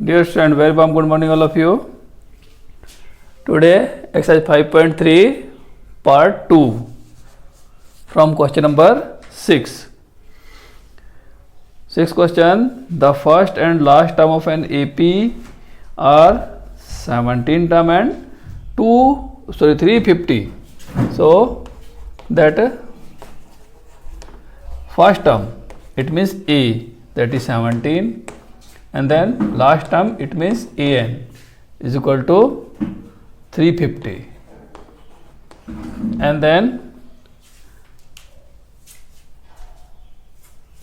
Dear student, very warm good morning all of you. Today exercise 5.3 part 2 from question number 6. Sixth question, the first and last term of an AP are 17 term and 350. So that first term it means A, that is 17, and then last term it means AN is equal to 350, and then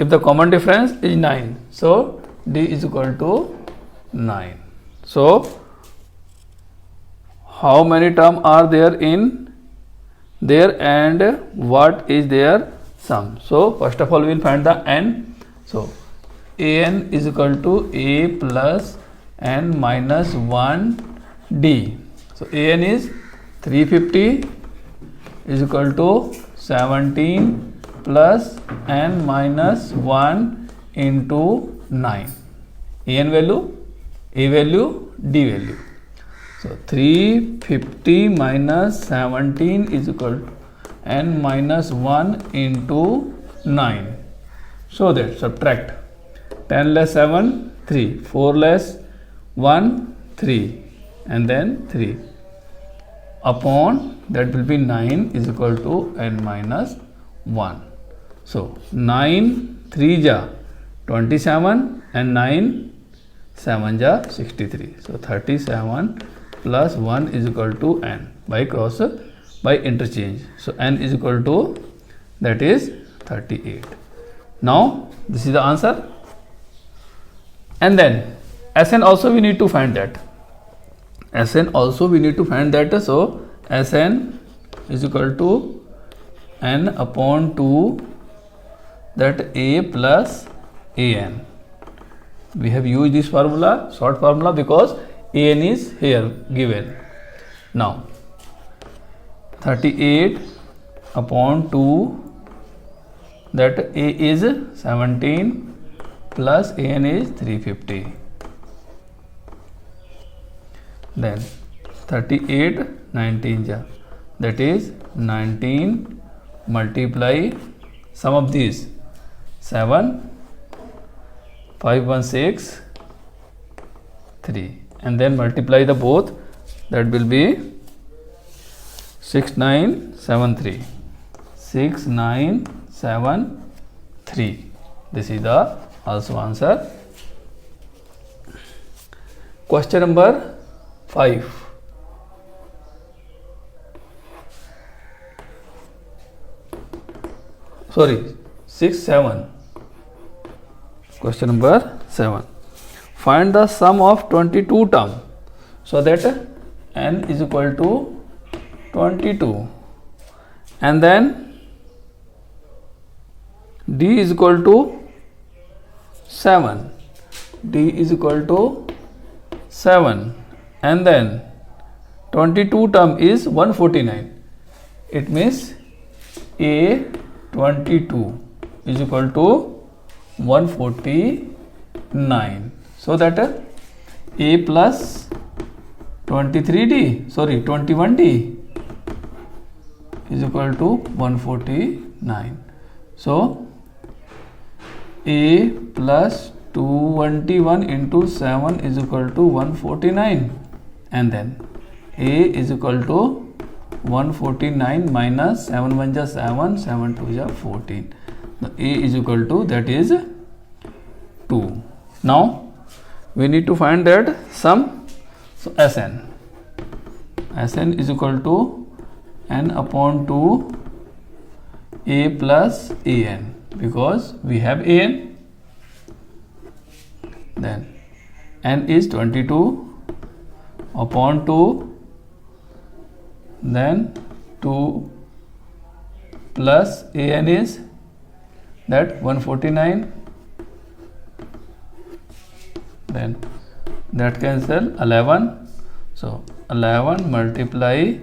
if the common difference is 9, so D is equal to 9. So how many terms are there in there and what is their sum? So first of all we will find the n. So AN is equal to A plus n minus 1 D. So AN is 350 is equal to 17 plus n minus 1 into 9. AN value, A value, D value. So 350 minus 17 is equal to n minus 1 into 9. So that subtract 10 less 7, 3, 4 less 1, 3, and then 3 upon that will be 9 is equal to n minus 1. So 9 3 ja 27 and 9 7 ja 63. So 37 plus 1 is equal to n by interchange. So n is equal to, that is 38. Now this is the answer. And then Sn also we need to find that. Sn also we need to find that. So Sn is equal to n upon 2 that A plus An. We have used this formula, short formula, because An is here given. Now 38 upon 2 that A is 17 plus An is 350. Then 38 19 ja, that is 19 multiply sum of these 7 5 1 6 3, and then multiply the both, that will be 6973. 6973. This is the also answer. Question number 5. Sorry, 6 7. Question number 7. Find the sum of 22 term. So that n is equal to 22, and then D is equal to 7. D is equal to 7, and then 22 term is 149. It means A 22 is equal to 149. So that A plus 21D is equal to 149. So A plus 221 into 7 is equal to 149, and then A is equal to 149 minus 7 1 ja 7, 7 2 ja 14. The A is equal to, that is 2. Now we need to find that sum. So Sn is equal to n upon 2 A plus An, because we have An. Then n is 22 upon 2, then 2 plus An is that 149, then that cancel 11. So 11 multiply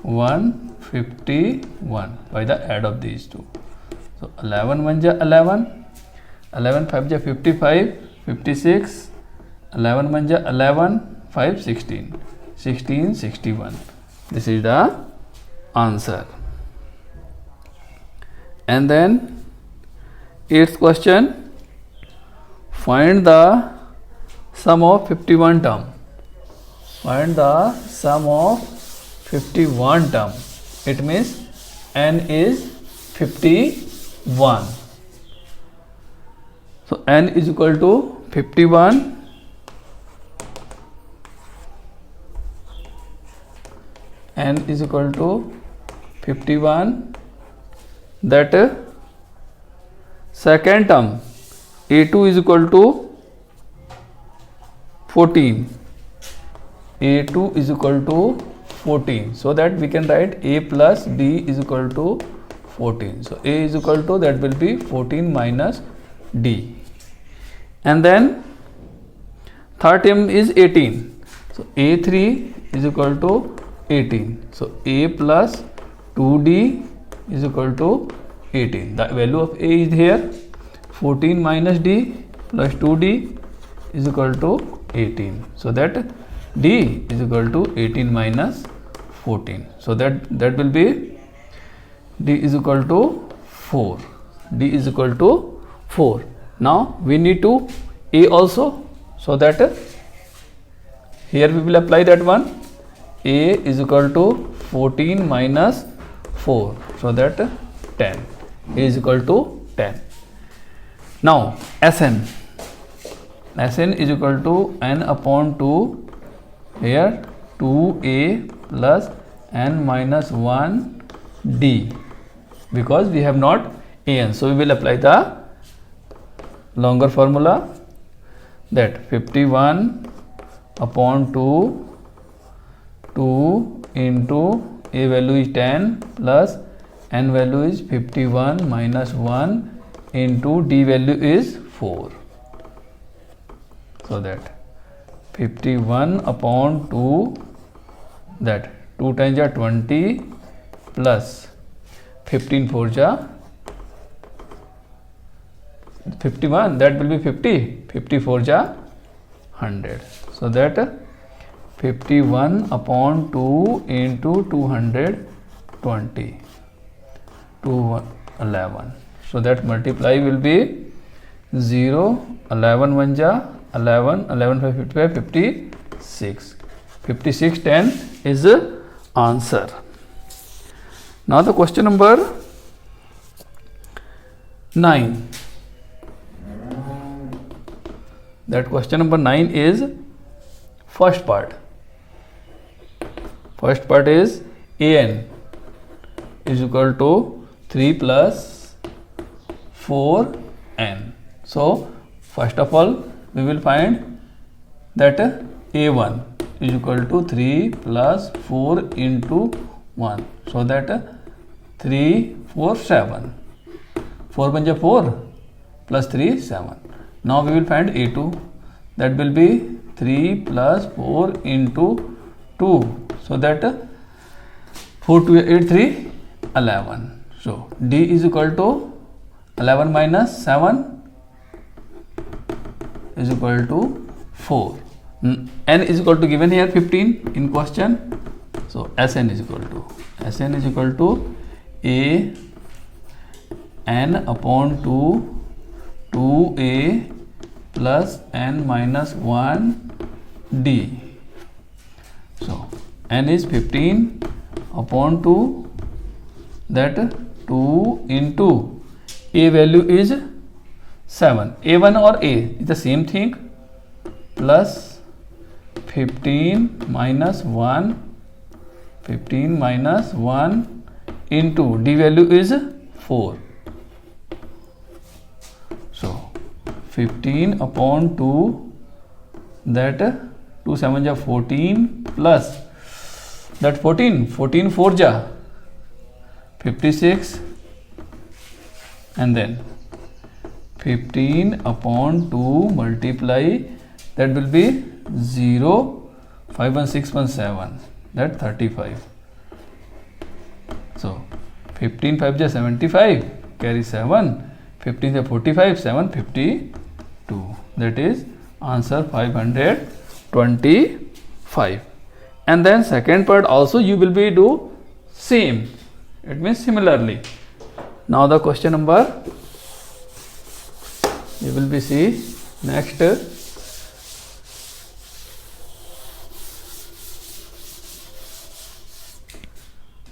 151 by the add of these two. So 11 1 ja 11, 11 5 ja 55, 56, 11 1 ja 11, 5 16, 16 61. This is the answer. And then 8th question, find the sum of 51 term. Find the sum of 51 term. It means n is 51. So n is equal to 51 n is equal to 51. That second term a2 is equal to 14. a2 is equal to 14. So that we can write a plus b is equal to 14. So a is equal to, that will be 14 minus d. And then third term is 18. So a3 is equal to 18. So a plus 2d is equal to 18. The value of a is here. 14 minus d plus 2d is equal to 18. So that d is equal to 18 minus 14. So that will be d is equal to 4. d is equal to 4. Now we need to a also. So that here we will apply that one. A is equal to 14 minus 4. So that 10. A is equal to 10. Now Sn is equal to n upon 2, here 2a plus n minus 1 d, because we have not an. So we will apply the longer formula, that 51 upon 2 into a value is 10 plus n value is 51 minus 1 into d value is 4. So that 51 upon 2, that 2 times are 20 plus 15 4 ja 51, that will be 50, 54 ja 100. So that 51 upon 2 into 220, 211. So that multiply will be 0, 11 1 ja 11, 11 5 55, 56. 56 10 is the answer. Now the question number 9. That question number 9 is first part. First part is an is equal to 3 plus 4n. So first of all we will find that a1 is equal to 3 plus 4 into 1. So that 3 4 7, 4 1 4 plus 3 7. Now we will find a2, that will be 3 plus 4 into 2. So that 4 2 8 3 11. So d is equal to 11 minus 7 is equal to 4. N is equal to, given here 15 in question. So Sn is equal to a n upon 2a plus n minus 1 d. So n is 15 upon 2, that 2 into a value is 7. a1 or a is the same thing, plus 15 minus 1 into d value is 4. So 15 upon 2, that 2 7 ja 14 plus that 14 4 ja 56, and then 15 upon 2 multiply, that will be 0 5 1 6 1 7, that 35. So 15 5 ja 75, carry 7, 15 ja 45, 7 52, that is Answer 525. And then second part also you will be do same. It means similarly. Now the question number you will be see next.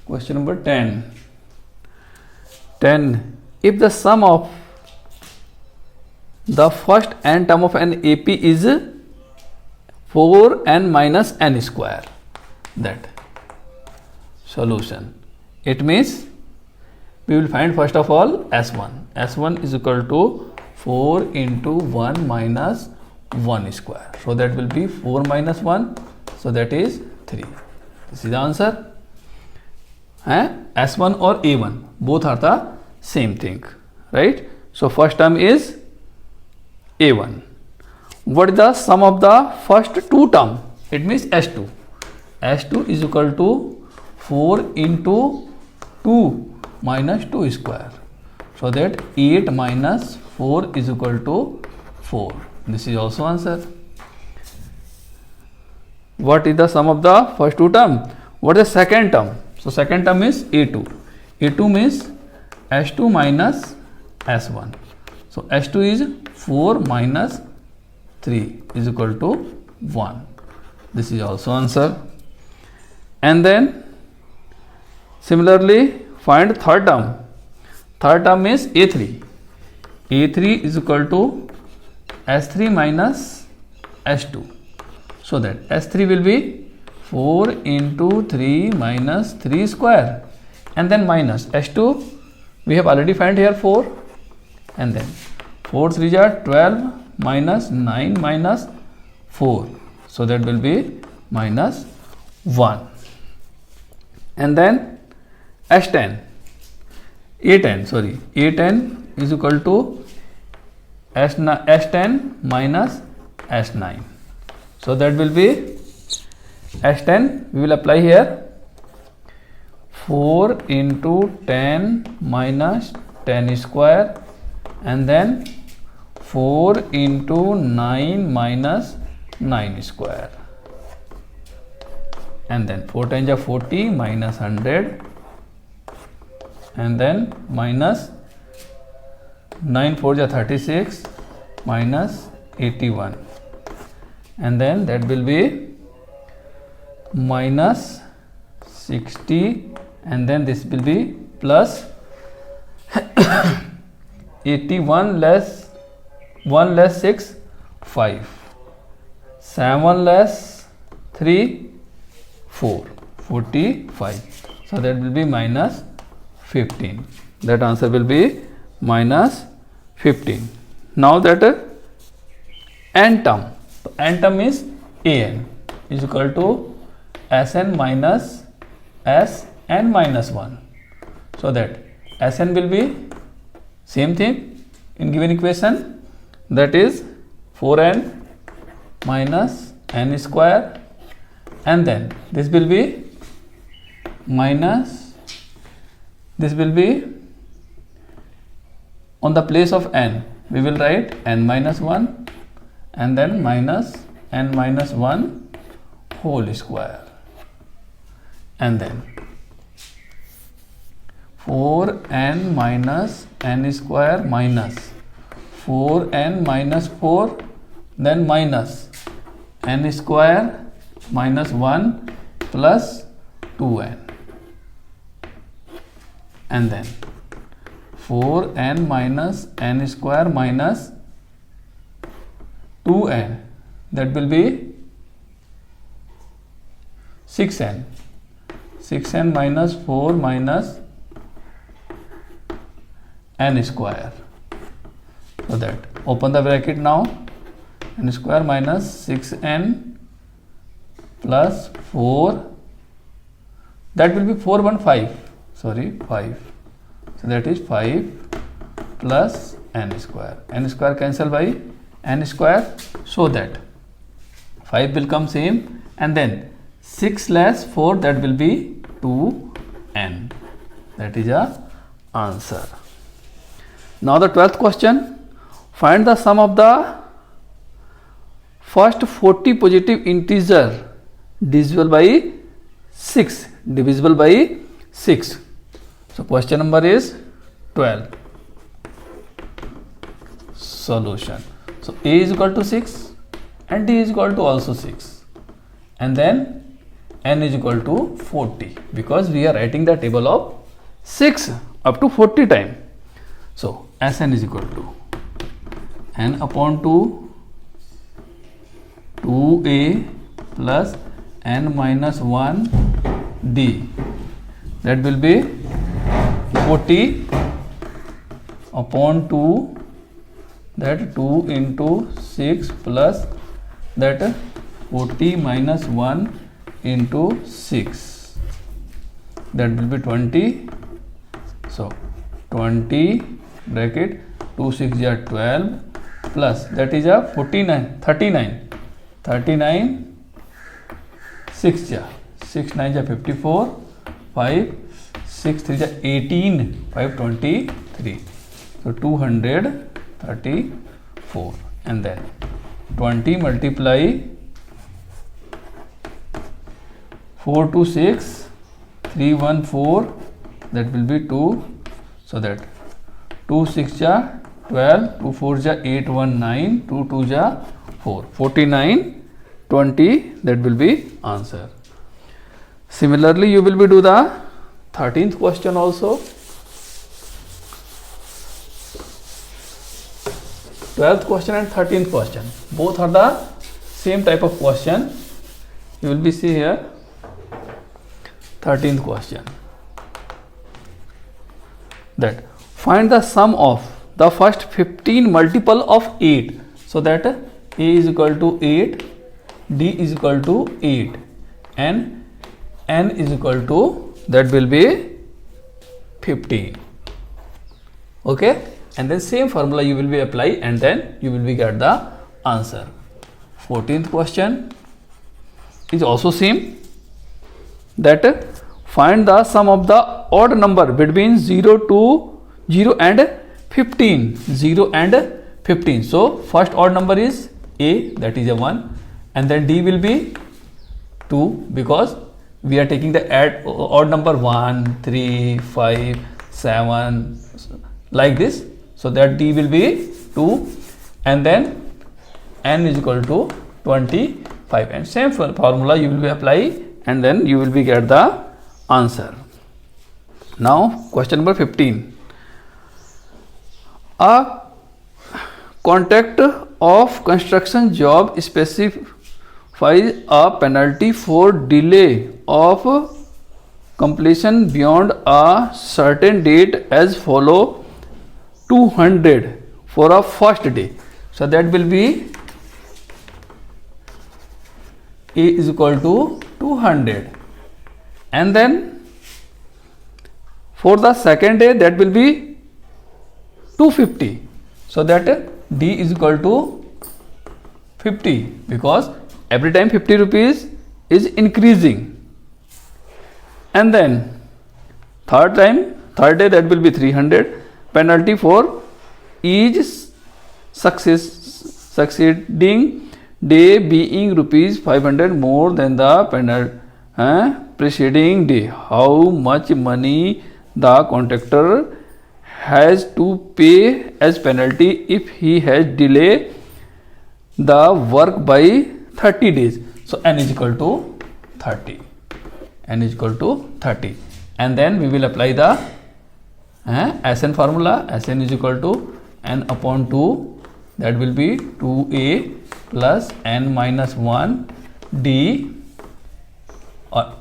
Question number 10. If the sum of the first n term of an AP is 4n minus n square, that solution. It means we will find first of all S1. S1 is equal to 4 into 1 minus 1 square. So that will be 4 minus 1. So that is 3. This is the answer. S1 or A1 both are the same thing, right? So first term is A1. What is the sum of the first two term? It means S2. S2 is equal to 4 into 2 minus 2 square. So that 8 minus 4 is equal to 4. This is also answer. What is the sum of the first two term? What is the second term? So second term is A2. A2 means S2 minus S1. So S2 is 4 minus 3 is equal to 1. This is also answer. And then similarly find third term. Third term is A3. A3 is equal to S3 minus S2. So that S3 will be 4 into 3 minus 3 square, and then minus S2 we have already found here 4, and then 4 3 are 12 minus 9 minus 4. So that will be minus 1. And then A10 is equal to S10 minus S9. So that will be S10 we will apply here 4 into 10 minus 10 square, and then 4 into 9 minus 9 square, and then 4 times are 40 minus 100, and then minus 9 4 are 36 minus 81, and then that will be minus 60, and then this will be plus 81 less 1 less 6 5, 7 less 3 4 45. So that will be minus 15. That answer will be minus 15. Now that n term, so n term is an is equal to Sn minus Sn minus 1. So that Sn will be same thing in given equation, that is 4n minus n square, and then this will be minus, this will be on the place of n we will write n minus 1, and then minus n minus 1 whole square, and then 4n minus n square minus 4n minus 4, then minus n square minus 1 plus 2n, and then 4n minus n square minus 2n, that will be 6n. 6n minus 4 minus n square. So that open the bracket now, n square minus 6n plus 4, that will be 4 1 5, sorry 5. So that is 5 plus n square. N square cancel by n square, so that 5 will come same, and then 6 less 4, that will be 2n. That is a answer. Now the 12th question, find the sum of the first 40 positive integer divisible by 6. Divisible by 6. So question number is 12. Solution. So A is equal to 6 and D is equal to also 6. And then N is equal to 40 because we are writing the table of 6 up to 40 time. So Sn is equal to N upon 2A plus N minus 1 D. That will be 40 upon 2, that 2 into 6 plus that 40 minus 1 into 6, that will be 20. So 20 bracket 2 6 is 12 plus that is a 39 6 ja 6 9 is 54 5 6 3 is 18 5 23. So 234 and then 20 multiply 4 to 6 314, that will be 2. So that 2 6 ja 12, 2 4 ja 8 1 9, 2 2 ja 4, 49 20, that will be answer. Similarly you will be do the 13th question also. 12th question and 13th question, both are the same type of question. You will be see here 13th question, that find the sum of the first 15 multiple of 8. So that A is equal to 8, D is equal to 8 and N is equal to, that will be 15. Okay, and then same formula you will be apply and then you will be get the answer. 14th question is also same, that find the sum of the odd number between 0 and 15. 0 and 15. So first odd number is A, that is a 1, and then D will be 2 because we are taking the odd number 1 3 5 7 like this. So that D will be 2 and then N is equal to 25, and same formula you will be apply and then you will be get the answer. Now question number 15. A contract of construction job specifies a penalty for delay of completion beyond a certain date as follow: 200 for a first day. So that will be A is equal to 200, and then for the second day that will be 250. So that D is equal to 50 because every time 50 rupees is increasing. And then third day that will be 300. Penalty for each succeeding day being rupees 500 more than the preceding day. How much money the contractor has to pay as penalty if he has delayed the work by 30 days. So N is equal to 30. N is equal to 30. And then we will apply the Sn formula. Sn is equal to N upon 2. That will be 2A plus N minus 1 D.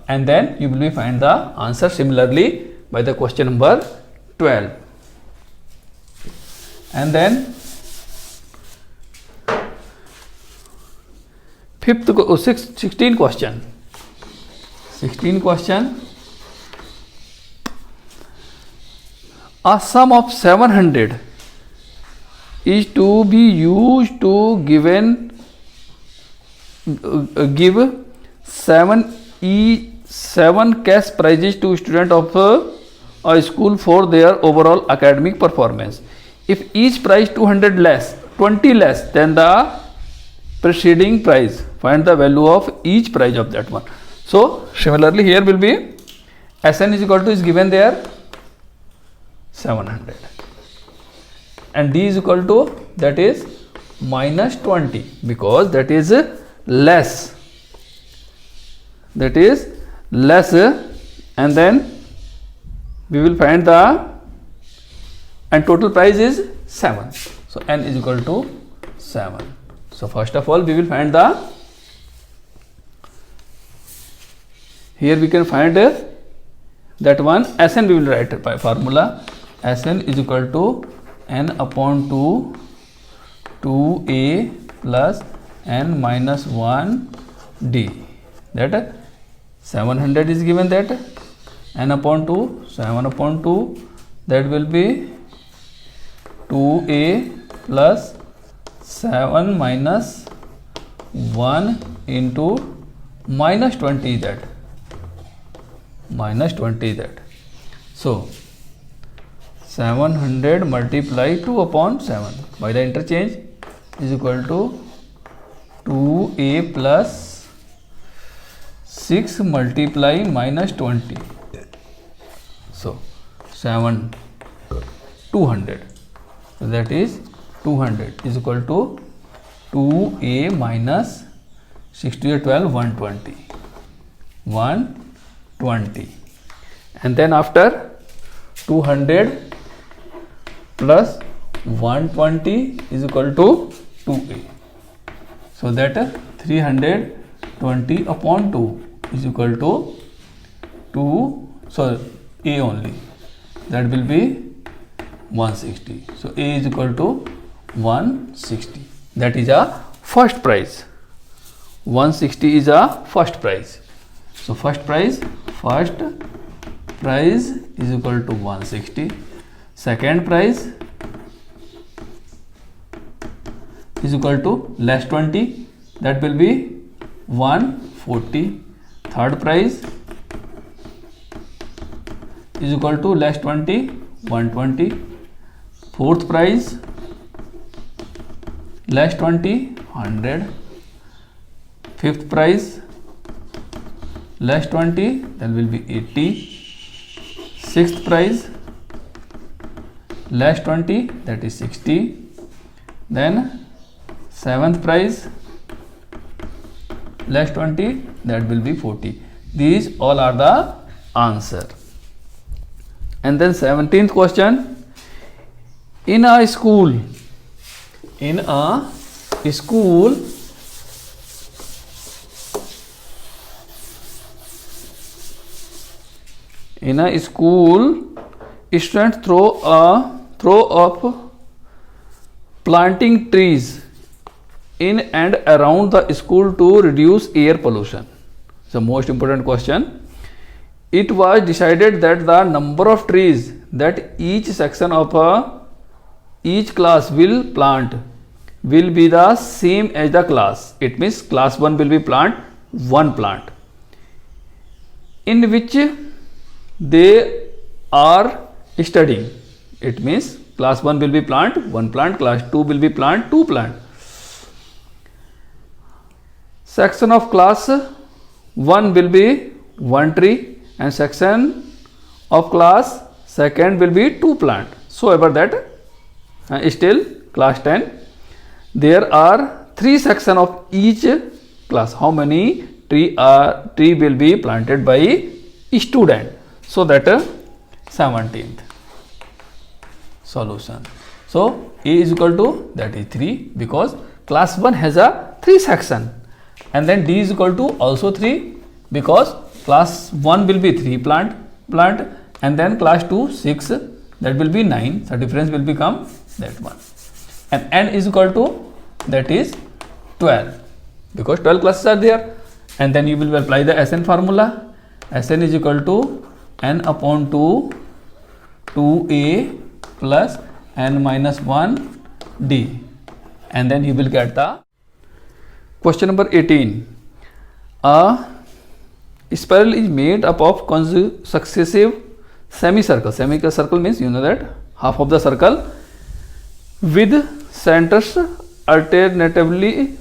And then you will be find the answer similarly by the question number 12. And then 16 question. 16 question. A sum of 700 is to be used to give 7 cash prizes to students of a school for their overall academic performance. If each prize 20 less than the preceding price. Find the value of each price of that one. So similarly here will be Sn is equal to is given there 700 and D is equal to that is minus 20 because that is less. That is less, and then we will find the and total price is 7. So n is equal to 7. So first of all we will find the, here we can find that one Sn. We will write by formula Sn is equal to n upon 2 2a plus n minus 1 d. That 700 is given, that n upon 2 7 upon 2, that will be 2a plus 7 minus 1 into minus 20, that minus 20 that. So 700 multiply 2 upon 7 by the interchange is equal to 2a plus 6 multiply minus 20. So 200. So that is 200 is equal to 2a minus 6 to the 12 120 and then after 200 plus 120 is equal to 2a. So that 320 upon 2 is equal to 2, so a only, that will be 160. So a is equal to 160. That is a first price. 160 is a first price. So first price is equal to 160. Second price is equal to less 20, that will be 140. Third price is equal to less 20 120. Fourth price less 20 100. Fifth price less 20, that will be 80. Sixth price less 20, that is 60. Then seventh price less 20, that will be 40. These all are the answer. And then 17th question, in a school students throw up planting trees in and around the school to reduce air pollution. It's the most important question. It was decided that the number of trees that each section of each class will plant will be the same as the class. It means class 1 will be plant 1 plant in which they are studying. It means class 1 will be plant 1 plant, class 2 will be plant 2 plant. Section of class 1 will be 1 tree and section of class 2nd will be 2 plant. So ever that still class 10 there are 3 sections of each class. How many tree will be planted by student? So that 17th solution. So A is equal to that is 3 because class 1 has a 3 section, and then D is equal to also 3 because class 1 will be 3 plant and then class 2 6, that will be 9. So difference will become that one, and N is equal to that is 12 because 12 classes are there, and then you will apply the Sn formula. Sn is equal to n upon 2 2a plus n minus 1 d, and then you will get the question number 18. A spiral is made up of successive semicircle. Semicircle means you know that half of the circle with centers alternatively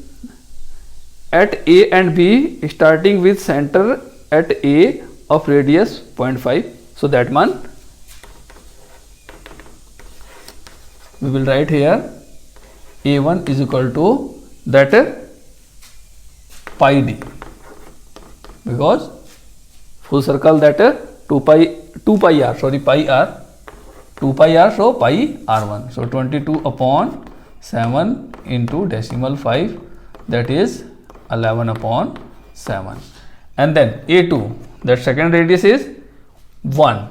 at A and B starting with center at A of radius 0.5. So that one we will write here A1 is equal to that pi d, because full circle that 2 pi r, sorry, pi r, 2 pi r, so pi r1. So 22 upon 7 into decimal 5, that is 11 upon 7. And then A2, that second radius is 1,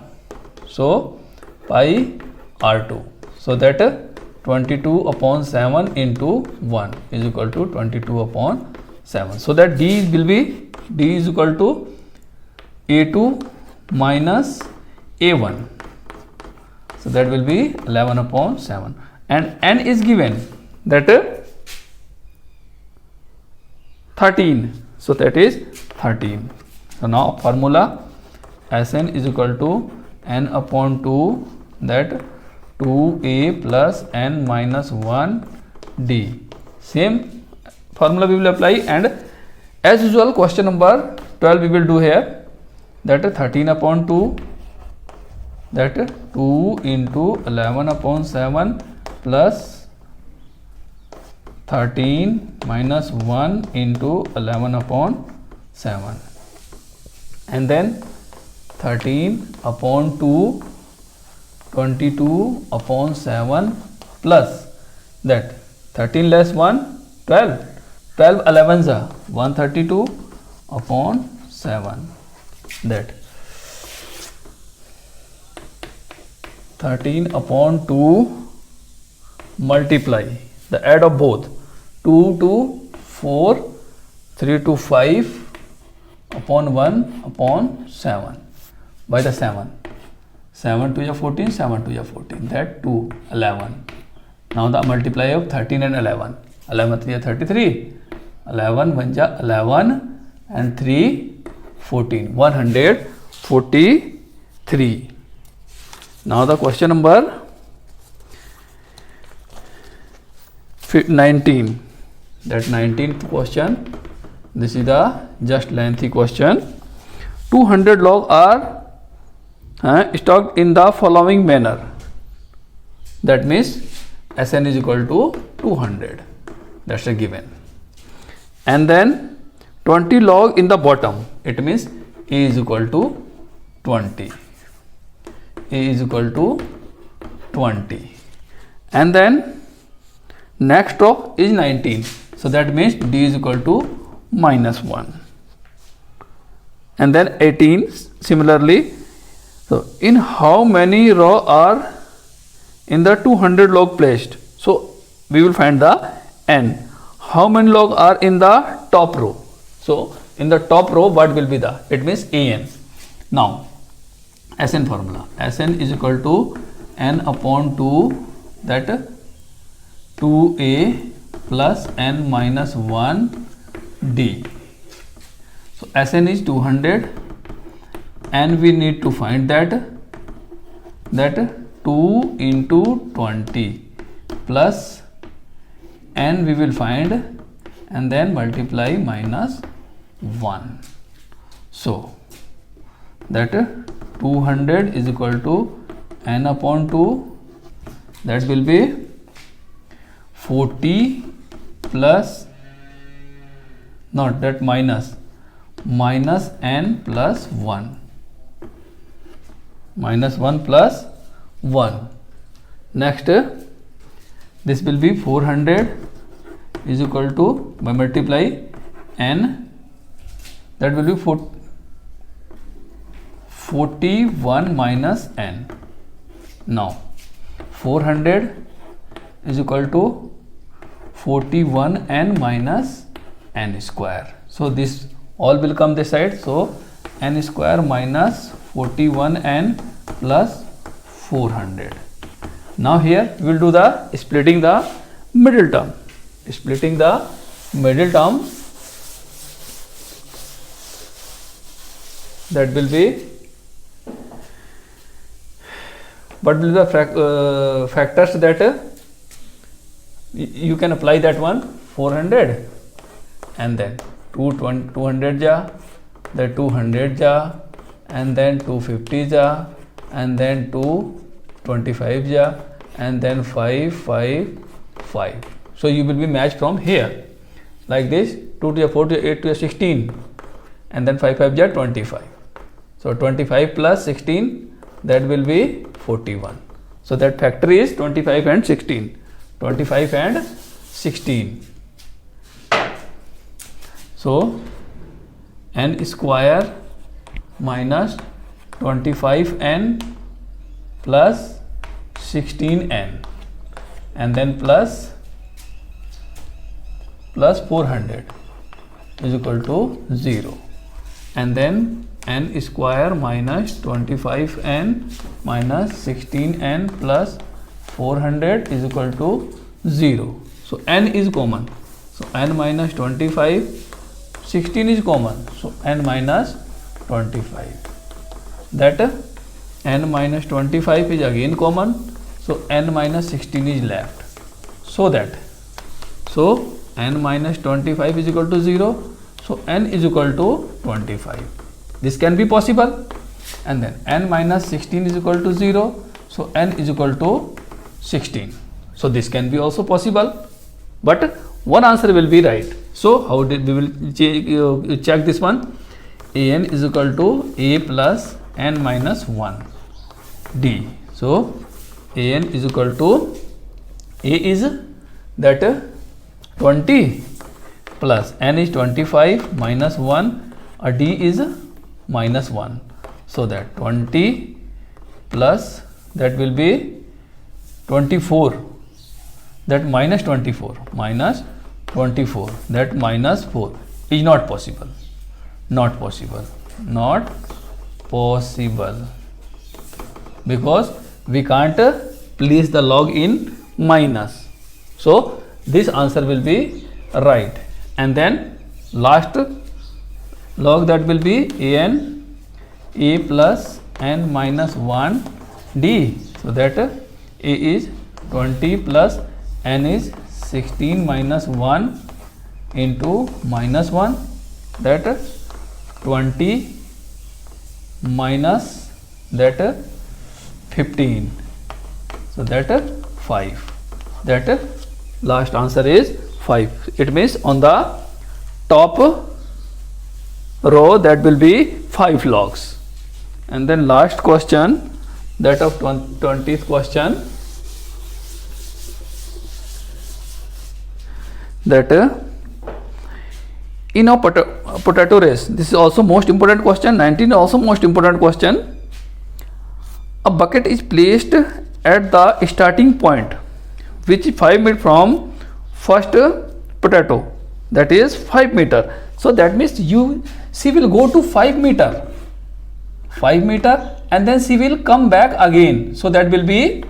so pi r2. So that 22 upon 7 into 1 is equal to 22 upon 7. So that d is equal to A2 minus A1. So that will be 11 upon 7. And n is given that 13. So that is 13. So now formula Sn is equal to n upon 2, that 2a plus n minus 1 d. Same formula we will apply, and as usual question number 12 we will do here, that 13 upon 2, that 2 into 11 upon 7 plus 13 minus 1 into 11 upon 7, and then 13 upon 2, 22 upon 7 plus that 13 less 1, 12, 12 11s are 132 upon 7, that 13 upon 2 multiply the add of both 2 to 4, 3 to 5 upon 1 upon 7 by the 7. 7 to 14, 7 to 14, that 2, 11. Now the multiply of 13 and 11. 11 3 33, 11 1 11, and 3 14, 143. Now the question number 19, that 19th question. This is the just lengthy question. 200 log are stocked in the following manner. That means Sn is equal to 200. That's a given. And then 20 log in the bottom. It means A is equal to 20. A is equal to 20. And then next row is 19. So that means D is equal to minus 1. And then 18 similarly. So in how many row are in the 200 log placed? So we will find the n. How many log are in the top row? So in the top row, what will be the? It means an. Now Sn formula. Sn is equal to n upon 2, that 2a plus n minus 1 d. So Sn is 200, and we need to find that 2 into 20 plus n we will find, and then multiply minus 1. So that 200 is equal to n upon 2, that will be 40 plus, not that minus n plus 1, minus 1 plus 1. Next this will be 400 is equal to, by multiply n, that will be 41 minus n. Now 400 is equal to 41 n minus n square. So this all will come this side. So n square minus 41 n plus 400. Now here we will do the splitting the middle term. Splitting the middle term, that will be, what will be the factors that you can apply that one? 400 and then 200 ja, then 200 ja, and then 250 ja, and then 225 ja, and then 5 5 5. So you will be matched from here like this. 2 to the 4 to the 8 to the 16, and then 5 5 ja 25. So 25 plus 16, that will be 41. So that factor is 25 and 16. 25 and 16. So n square minus 25n plus 16n, and then plus 400 is equal to 0, and then n square minus 25n minus 16n plus 400 is equal to 0. So n is common, so n minus 25, 16 is common, so n minus 25. That n minus 25 is again common, so n minus 16 is left. So n minus 25 is equal to 0, so n is equal to 25. This can be possible. And then n minus 16 is equal to 0, so n is equal to 16. So this can be also possible, but one answer will be right. So how did we will check this one? An is equal to a plus n minus 1 d. So an is equal to a is that 20 plus n is 25 minus 1, d is minus 1. So that 20 plus that will be 24, that minus 24 that minus 4 is not possible, because we can't place the log in minus. So this answer will be right. And then last log, that will be an a plus n minus 1 d. So that a is 20 plus n is 16 minus 1 into minus 1, that 20 minus that 15. So that 5. That last answer is 5. It means on the top row that will be 5 logs. And then last question, that of 20th question, that in a potato race, this is also most important question. 19 is also most important question. A bucket is placed at the starting point, which is 5 meters from first potato, that is 5 meter. So that means she will go to 5 meter, and then she will come back again. So that will be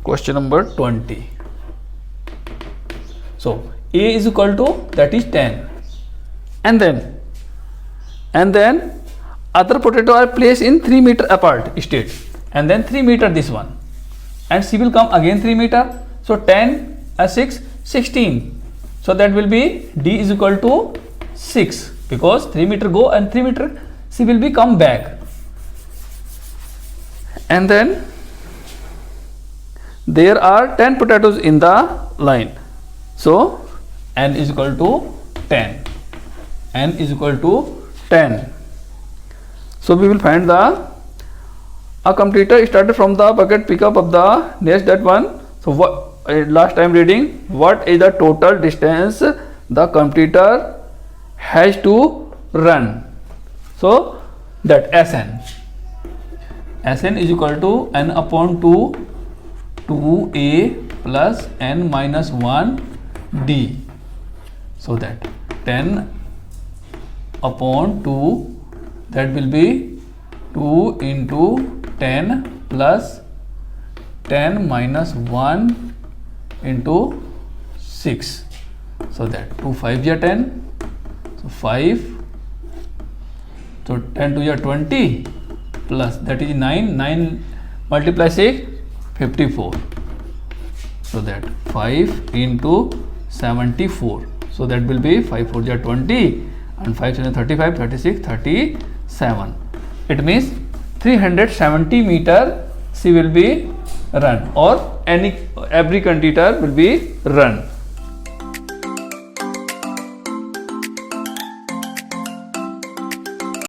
question number 20. So a is equal to, that is 10, and then other potato are placed in 3 meter apart state, and then 3 meter this one, and she will come again 3 meter. So 10 6 16. So that will be d is equal to 6, because 3 meter go and 3 meter she will be come back. And then there are 10 potatoes in the line. So n is equal to 10. N is equal to 10. So we will find a completer started from the bucket pickup of the next that one. So what last time reading, what is the total distance the completer has to run? So that Sn is equal to n upon 2a plus n minus 1 d. So that 10 upon 2, that will be 2 into 10 plus 10 minus 1 into 6. So that 2 5 is 10. So 5. So 10 to the 20 plus that is 9. 9 multiply 6, 54. So that 5 into 74. So that will be 5 4 ja 20 and 5 7 35, 36, 37. It means 370 meter she will be run, or every competitor will be run.